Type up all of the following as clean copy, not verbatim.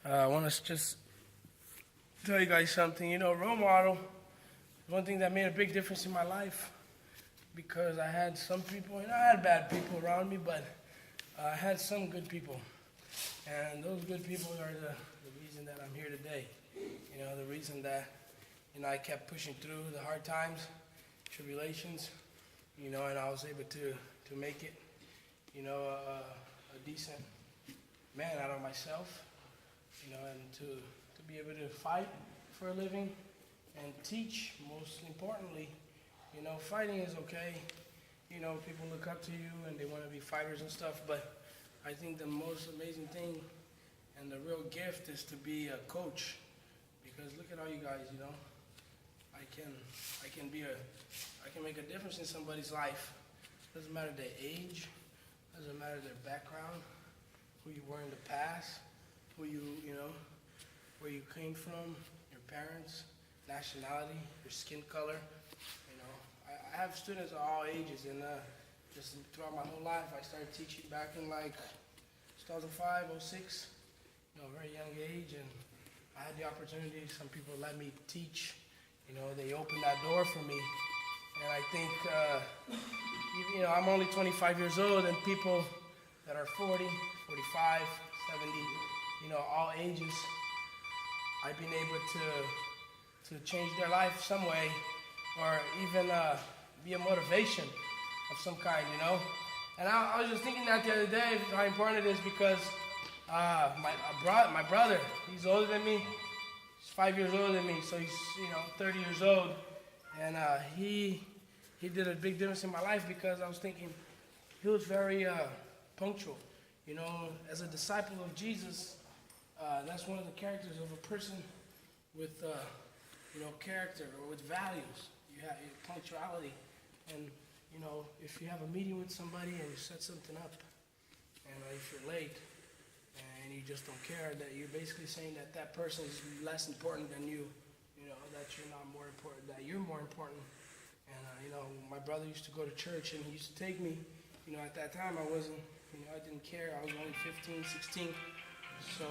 I want to just tell you guys something. Role model, one thing that made a big difference in my life because I had some people, I had bad people around me, but I had some good people. And those good people are the reason that I'm here today. The reason that, I kept pushing through the hard times, tribulations, and I was able to make it, a decent man out of myself, and to be able to fight for a living and teach, most importantly. Fighting is okay. People look up to you and they want to be fighters and stuff, but I think the most amazing thing and the real gift is to be a coach. Because look at all you guys, I can make a difference in somebody's life. Doesn't matter their age, doesn't matter their background, who you were in the past, where you came from, your parents, nationality, your skin color. I have students of all ages, and just throughout my whole life, I started teaching back in 2005, 06, a very young age, and I had the opportunity. Some people let me teach. They opened that door for me, and I think, I'm only 25 years old, and people that are 40, 45, 70, all ages, I've been able to change their life some way, or even be a motivation of some kind, And I was just thinking that the other day, how important it is, because my brother, he's older than me. He's 5 years older than me, so he's 30 years old, and he did a big difference in my life because I was thinking he was very punctual. As a disciple of Jesus, that's one of the characters of a person with character or with values. You have punctuality, and if you have a meeting with somebody and you set something up, and if you're late and you just don't care, that you're basically saying that person is less important than you. That you're not more important, that you're more important. And my brother used to go to church, and he used to take me. At that time I wasn't, I didn't care. I was only 15, 16. So,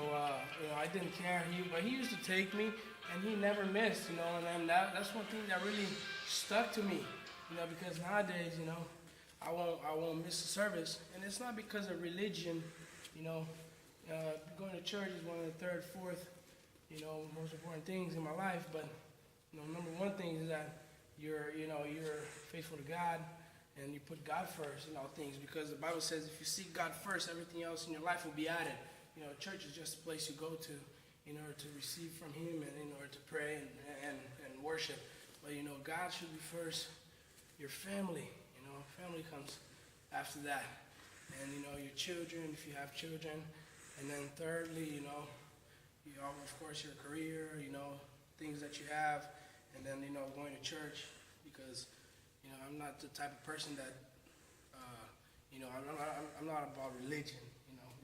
I didn't care. But he used to take me, and he never missed, and that's one thing that really stuck to me, because nowadays, I won't miss a service, and it's not because of religion, going to church is one of the third, fourth, most important things in my life, but, number one thing is that you're faithful to God, and you put God first in all things, because the Bible says if you seek God first, everything else in your life will be added. Church is just a place you go to in order to receive from Him and in order to pray and worship. But, God should be first. Your family, family comes after that. And, your children, if you have children. And then thirdly, of course, your career, things that you have. And then, going to church, because, I'm not the type of person that, I'm not about religion.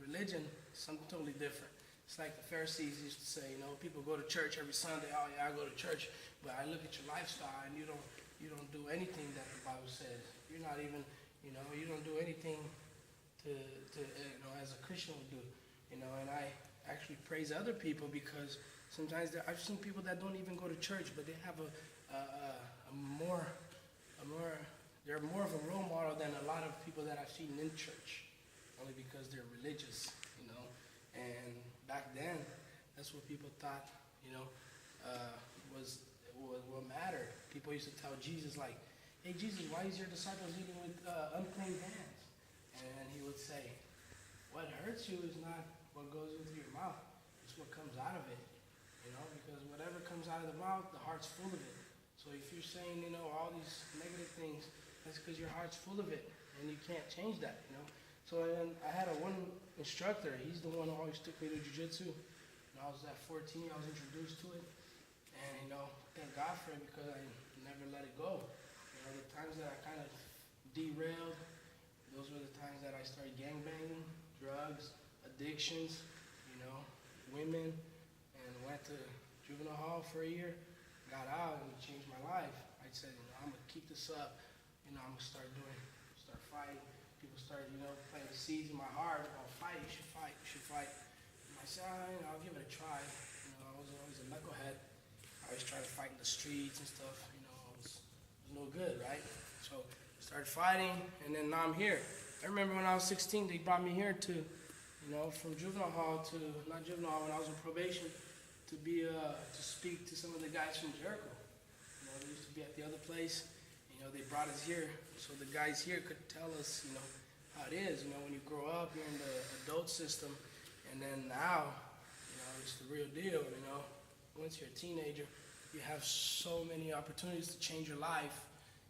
Religion is something totally different. It's like the Pharisees used to say, people go to church every Sunday. Oh yeah, I go to church, but I look at your lifestyle and you don't do anything that the Bible says. You're not even, you don't do anything to as a Christian would do. And I actually praise other people because sometimes I've seen people that don't even go to church, but they have they're more of a role model than a lot of people that I've seen in church. Only because they're religious, and back then, that's what people thought, was what mattered. People used to tell Jesus, like, hey, Jesus, why is your disciples eating with unclean hands? And he would say, what hurts you is not what goes into your mouth, it's what comes out of it, because whatever comes out of the mouth, the heart's full of it. So if you're saying, all these negative things, that's because your heart's full of it, and you can't change that, So then I had one instructor. He's the one who always took me to jiu-jitsu. When I was at 14, I was introduced to it. And, thank God for it because I never let it go. The times that I kind of derailed, those were the times that I started gangbanging, drugs, addictions, women, and went to juvenile hall for a year. Got out and it changed my life. I said, I'm going to keep this up. I'm going to start fighting. People started, planting seeds in my heart. Oh, fight, you should fight, you should fight. I said, I'll give it a try. I was always a knucklehead. I always tried to fight in the streets and stuff. I was no good, right? So I started fighting, and then now I'm here. I remember when I was 16, they brought me here to, from juvenile hall to, not juvenile hall, when I was on probation, to be, to speak to some of the guys from Jericho. They used to be at the other place. They brought us here so the guys here could tell us, how it is. When you grow up, you're in the adult system, and then now, it's the real deal. Once you're a teenager, you have so many opportunities to change your life,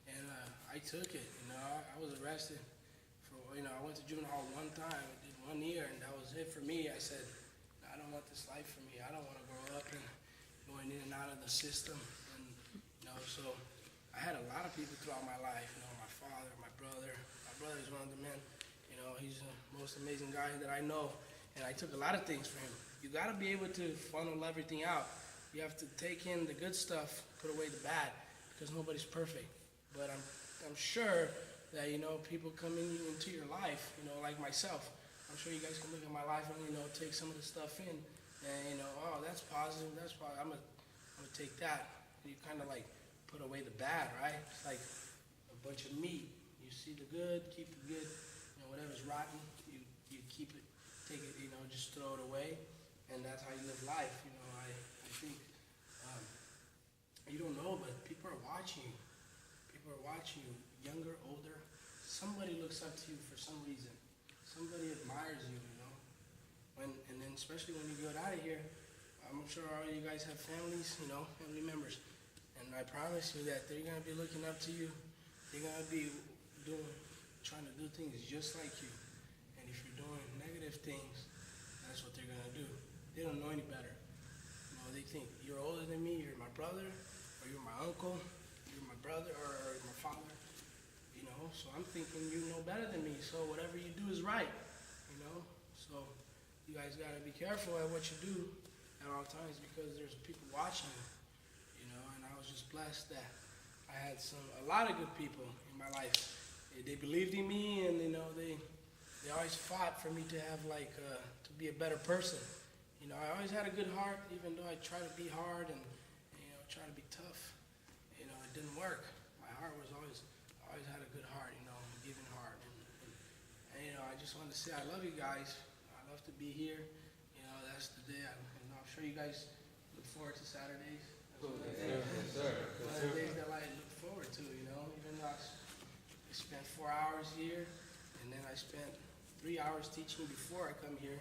and I took it. I was arrested for, I went to juvenile hall one time. I did 1 year, and that was it for me. I said, I don't want this life for me. I don't want to grow up and going in and out of the system, and so. I had a lot of people throughout my life, my father, my brother. My brother is one of the men, he's the most amazing guy that I know, and I took a lot of things from him. You got to be able to funnel everything out. You have to take in the good stuff, put away the bad, because nobody's perfect. But I'm sure that, people coming into your life, like myself, I'm sure you guys can look at my life and, take some of the stuff in, and, oh, that's positive, I'm gonna take that. And you kind of like put away the bad, right? It's like a bunch of meat. You see the good, keep the good. Whatever's rotten, you keep it, take it, just throw it away, and that's how you live life. I think you don't know, but people are watching you. People are watching you, younger, older. Somebody looks up to you for some reason. Somebody admires you, and then especially when you get out of here, I'm sure all you guys have families, family members. And I promise you that they're going to be looking up to you. They're going to be trying to do things just like you. And if you're doing negative things, that's what they're going to do. They don't know any better. They think you're older than me, you're my brother, or you're my uncle, you're my brother, or my father. So I'm thinking you know better than me. So whatever you do is right. So you guys got to be careful at what you do at all times, because there's people watching you. And I was just blessed that I had a lot of good people in my life. They believed in me, and they always fought for me to have to be a better person. I always had a good heart, even though I tried to be hard and try to be tough. It didn't work. My heart was always had a good heart, a giving heart, and I just wanted to say I love you guys. I love to be here. That's the day. I'm sure you guys look forward to Saturdays. One of the days that I look forward to, even though I spent 4 hours here, and then I spent 3 hours teaching before I come here,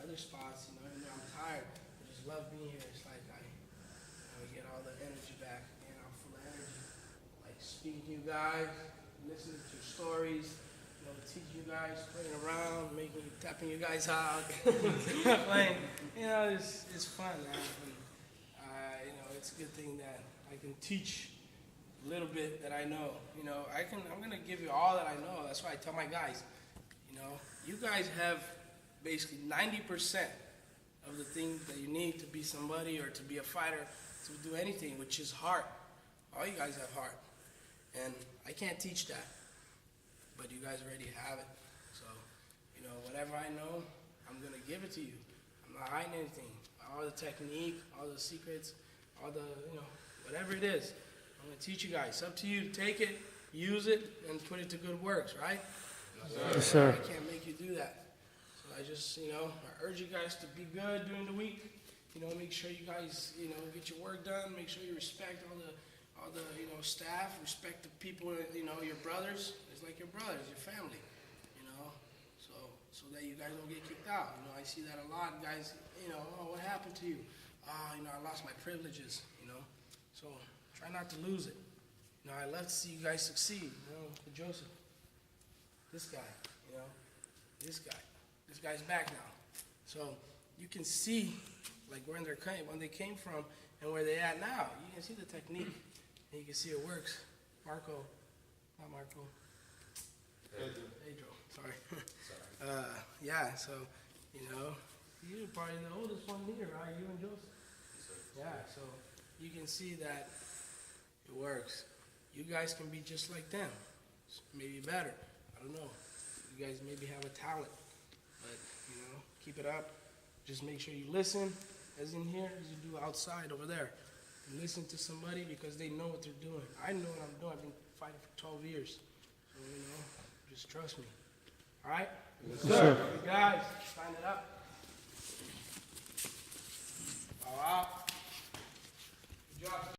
other spots, even though I'm tired, I just love being here. It's like I get all the energy back, I'm full of energy. Like speaking to you guys, listening to your stories, teaching you guys, playing around, tapping you guys out, playing, it's fun, man. It's a good thing that I can teach a little bit that I know. I'm gonna give you all that I know. That's why I tell my guys, you guys have basically 90% of the things that you need to be somebody or to be a fighter, to do anything, which is heart. All you guys have heart, and I can't teach that, but you guys already have it. So, whatever I know, I'm gonna give it to you. I'm not hiding anything. All the technique, all the secrets, all the, whatever it is, I'm going to teach you guys. It's up to you to take it, use it, and put it to good works, right? Yes, sir. I can't make you do that. So I just, I urge you guys to be good during the week. Make sure you guys, get your work done. Make sure you respect all the staff, respect the people, your brothers. It's like your brothers, your family, so that you guys don't get kicked out. I see that a lot, guys, oh, what happened to you? I lost my privileges, so try not to lose it. I love to see you guys succeed, Joseph, this guy, this guy's back now. So you can see, like, when they came from and where they at now. You can see the technique, and you can see it works. Pedro, sorry. Yeah, so, you're probably the oldest one here, right? You and Joseph. Yeah, so you can see that it works. You guys can be just like them, maybe better. I don't know. You guys maybe have a talent, but keep it up. Just make sure you listen, as in here, as you do outside over there. And listen to somebody because they know what they're doing. I know what I'm doing. I've been fighting for 12 years. So, just trust me. All right? Yes, sir. You guys, sign it up.